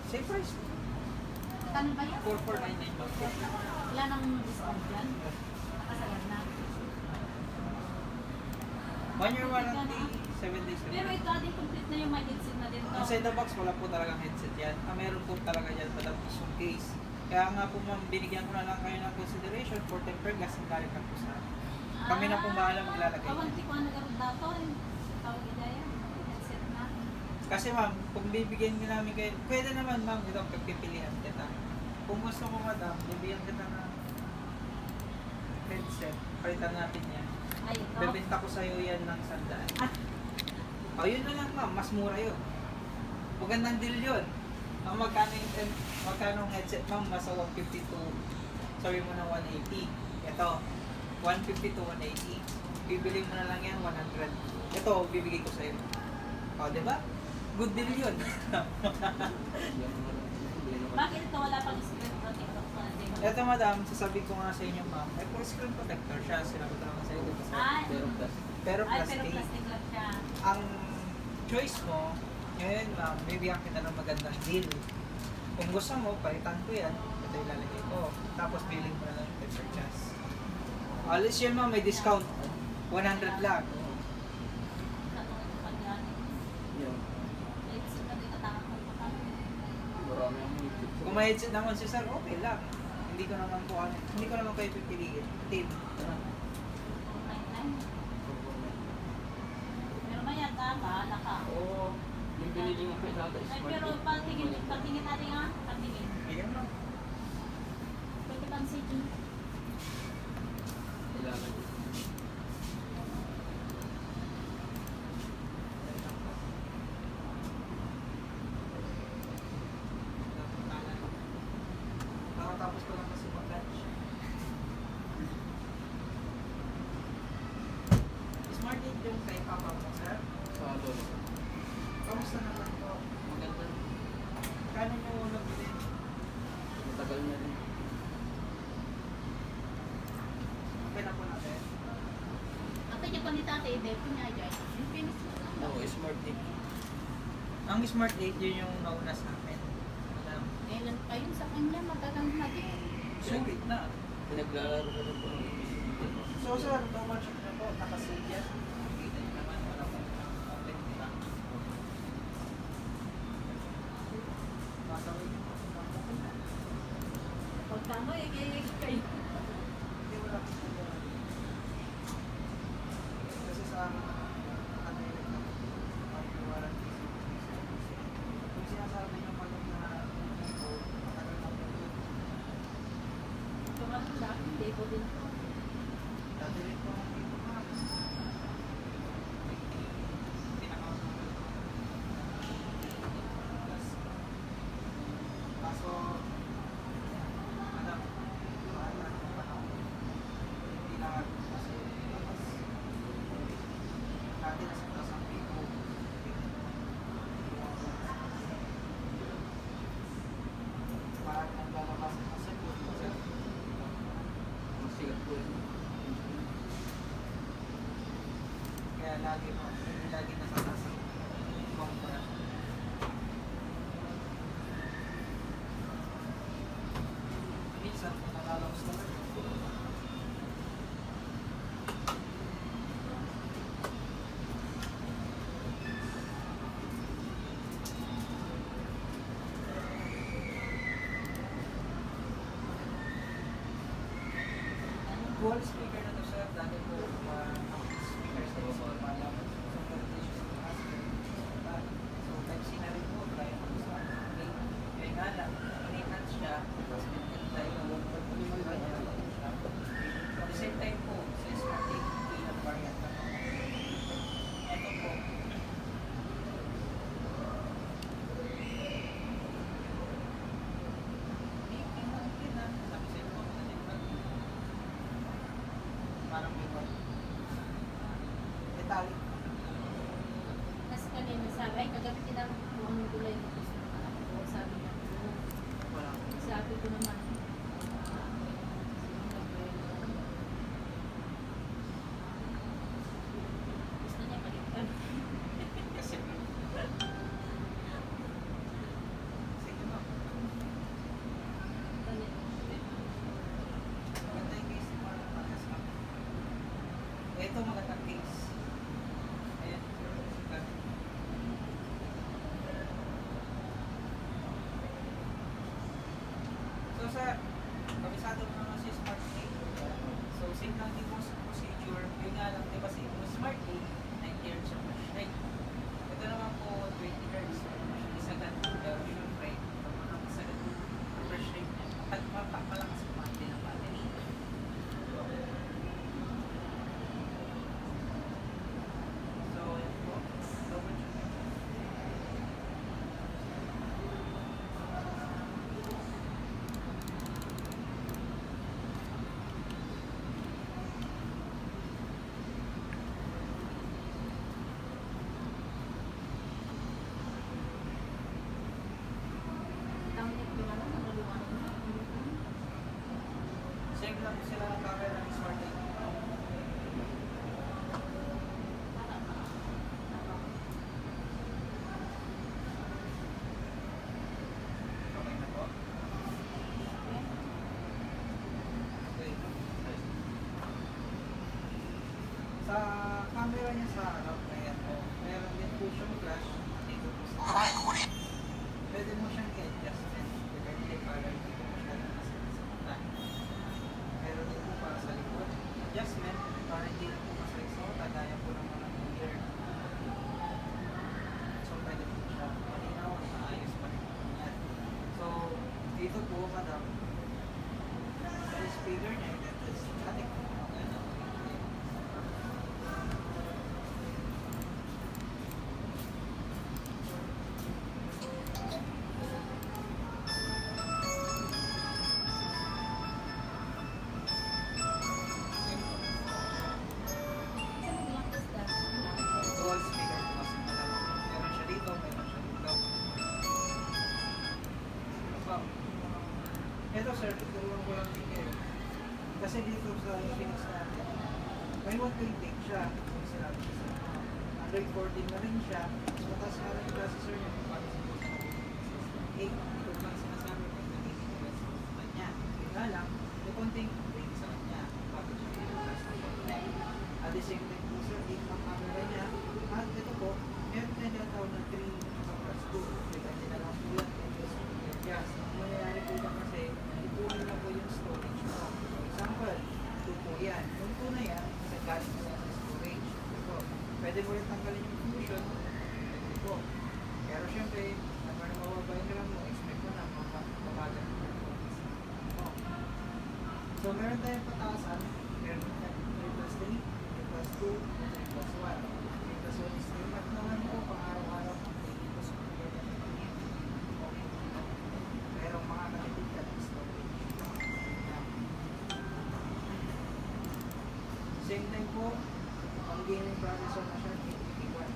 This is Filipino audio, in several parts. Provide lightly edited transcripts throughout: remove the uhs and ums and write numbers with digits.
Same price. Kano ba yan? 4499 ma'am. Wala nang discount yan? Nakasalan na. 1 year warranty, 7 days. Pero ito ating complete na yung may headset na din to. Inside the box, wala po talagang headset yan. Meron po talaga yan, patapos yung case. Kaya nga po ma'am, binigyan ko na lang kayo ng consideration for tempered glass and galing lang po sa kami na po bahala maglalagay. Kawanti ko ang nagkaroon dato. Tawag idaya. Headset na. Kasi ma'am, kung bibigyan nyo namin kayo, pwede naman ma'am, ito pagpipilihan kita. Kung gusto ko madam, bibigyan kita ng headset, palitan natin yan. Ay, ito. Bebenta ko sa'yo yan ng 100. O yun na lang ma'am, mas mura yun. Magandang deal yun. Ang magkano ang headset ma'am, nasa 150 to, sabi mo na 180. Ito, 150 to 180. Bibili mo na lang yan, 100. Ito, bibigay ko sa'yo. O, diba? Good deal yun. Bakit ito wala pang screen protector sa ating? Ito madam, sasabi ko nga sa inyo ma'am, ay full screen protector siya, sinabi ko naman sa iyo. Ay, Pero ay, pero plastic. plastic lang siya. Ang choice mo, ngayon ma'am, bibigyan kita ng magandang deal. Kung gusto mo, palitan ko yan, ito ilalagay ko. Tapos billing mo na lang yung temper glass. Alis yan ma'am, may discount. 100 lang. Kung may headset naman si sir, okay lang. Hindi ko naman kayo pipiliin. Team. Pero maya ka, bahala ka. Oo. Yung binili mo kay Tata Ay, Smart. pero patingin natin nga, patingin. Ayan ma'am. Pwede kang CG. Kailangan. Nakatapos ko lang kasi pag-lunch. Smart 8 yung kay Papa mo, sir. Sa doon. Kamusta naman po? Maganda. Kano nyo nabili? Matagal na rin. Okay na po natin. At yung pa ni tatay, Depo niya dyan. Yung finish mo lang. Oo, Smart 8. Ang Smart 8 yun yung nauna sa amin. Alam. Kailan pa yun sa kanya, matagal na din. Sulit na. Pinaglalaro ko rin po ng ABC. So sir, how much na po? Nakasave yan? Kita nyo naman, wala pong open, di ba? Masawin nyo po. Pag tama, kayo. Hindi wala pong problema. Kasi sa ano yun, warranty. Kung sinasabi nyo pa nung na ito, matagal na po yun. Tumakas sa akin, Depo din to. Dati rin po ang dito pa. Kaso, madam, wala na pa ako. Hindi na kasi labas. Dati nasa taas ang pico. Parang naglalabas ng sagot. Masigat po yun. Kaya lagi nasa taas ang bumper. Minsan, nakalaos talaga. Dual speaker na to sir, dati po speaker sa iso, malaman sa voltage sa master. So type C na rin po, kaya po sa main. Kaya nga lang, in-enhance siya, tapos tayo siya. At the same time po, sa Smart 8, ilang variant na po. Ito po, parang may one. Metallic. Kasi kanina sabi, ay kagabi tinakbuhan ng gulay na gusto ko. Sabi niya, Wala. sabi ko naman, gusto niya palitan. Kasi, sige ma'am. kabisado mo naman si Smart 8. So, same lang din po sa procedure. Yun nga lang, di ba sa Smart 8, 90 Hz ang flash rate. Ito naman po, 20 Hz. Isagan. Pero syempre, ito mo naman isagan. Ang flash rate niya. Malakas kumain din ang battery. So, yan po. Double check. Tamit ko lang, naluluan ko. Same lang sila ng camera ng Smart 8. Okay na po. Okay. Sa camera niya sa harap, ayan po. Meron din po siyang flash. Dito po sa pwede mo siyang i-adjustment. Depende para hindi mo masyadong masakit sa mata. Meron din po para sa likod. Adjustment para hindi na po masakit sa mata. Gaya po ng mga gear. So pwede po siya malinaw. Maayos pa rin po yan. So dito po, madam, sa speaker niya, ito is static. Ano? Dual speaker po kasi madam. Meron siya dito, meron siya dito. Ano pa? Ito sir, tuturuan ko lang din kayo. Kasi dito sa Phoenix natin, may 128 siya. Kung sinabi siya sa inyo. Android 14 na rin siya. Mas mataas nga rin yung processor niya. Para sa 8, ito lang sinasabi ko. Nagiging sa kanya. Yun nga lang, may konting upgrade sa kanya. Bago siya i-replace ng konti. At the same time po sir, 8 ang camera niya. At ito po, meron na tinatawag na 3 plus 2. Depende na lang po yan. Yes, ang mangyayari po yan kasi, ipunin na po yung storage mo. For example, 2 po yan. Yung 2 na yan, kasi galing po yan sa storage. Ito, pwede mo rin tanggalin yung fusion. Pwede po. Pero syempre, naman na mababa yung RAM mo, expect mo na mabagal yung performance. So, meron tayong pataasan. Meron tayong 3 plus 3, 3 plus 2, 3 plus 1. 3 plus 1 is 3. At naman po, pang araw-araw, 3 plus 1. Okay. Merong mga nakitid ka ng storage. Same time po, ang gaming processor na siya, 881.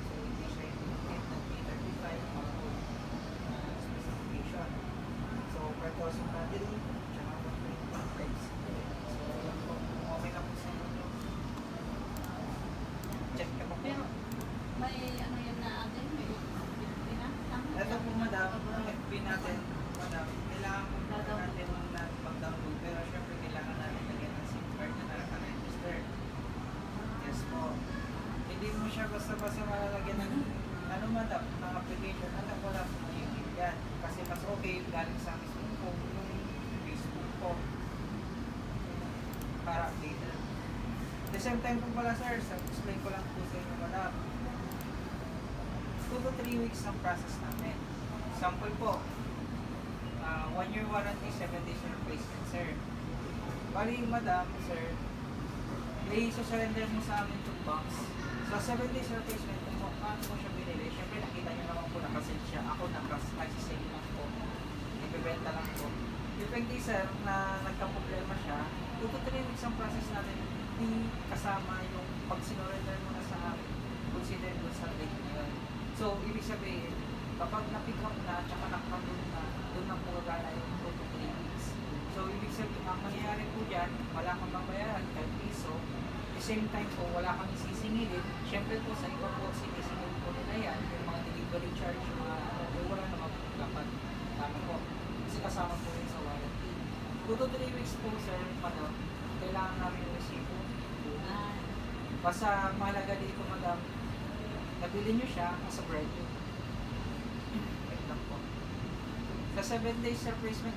So, hindi siya yung 835 mga specification. So, per thousand battery, tsaka 1.5. So, yan po. Kung okay na po sa inyo. Check ka po. Pero, may ano yun na atin, may pinatang. Ito po madam, ang FB natin, madam, kailangan po natin na mag-download. Pero syempre kailangan natin lagyan ng SIM card na naka-register. Yes po. Hindi mo siya basta-basta malalagyan ng ano madam, ng application. Alam ko lang po yung yan. Kasi mas okay galing sa mismo po yung Facebook po. Para updated. At the same time po pala sir, explain ko lang po sa inyo madam. 2 to 3 weeks ang process namin. Sample po, 1 year warranty, 7 days replacement, sir. Bali, madam, sir, i-surrender mo sa amin itong box. Sa 7 days replacement, kung paano mo siya binili, syempre nakita niyo naman po nakasend siya. Ako nagsisale lang po. Ibibenta lang po. Depende, sir, na nagka-problema siya, 2 to 3 weeks ang process natin, hindi kasama yung pag sinurrender mo na sa amin, consider doon sa date na yun. So, ibig sabihin, kapag na-pick up na, tsaka nakapagod na, doon na po gana yung 2 to 3 weeks. So, ibig sabihin, ang mangyayari po dyan, wala kang babayaran kahit piso. At the same time po, wala kang isisingilin. Siyempre po, sa iba po, sinisingilin po nila yan, yung mga delivery charge, yung mga, wala naman po dapat. Tama po. Kasi kasama po yun sa warranty. 2 to 3 weeks po, sir, madam, kailangan namin yung resibo. Basta mahalaga dito, madam, nabili nyo siya as a brand new. Wait lang po. Sa 7 days replacement,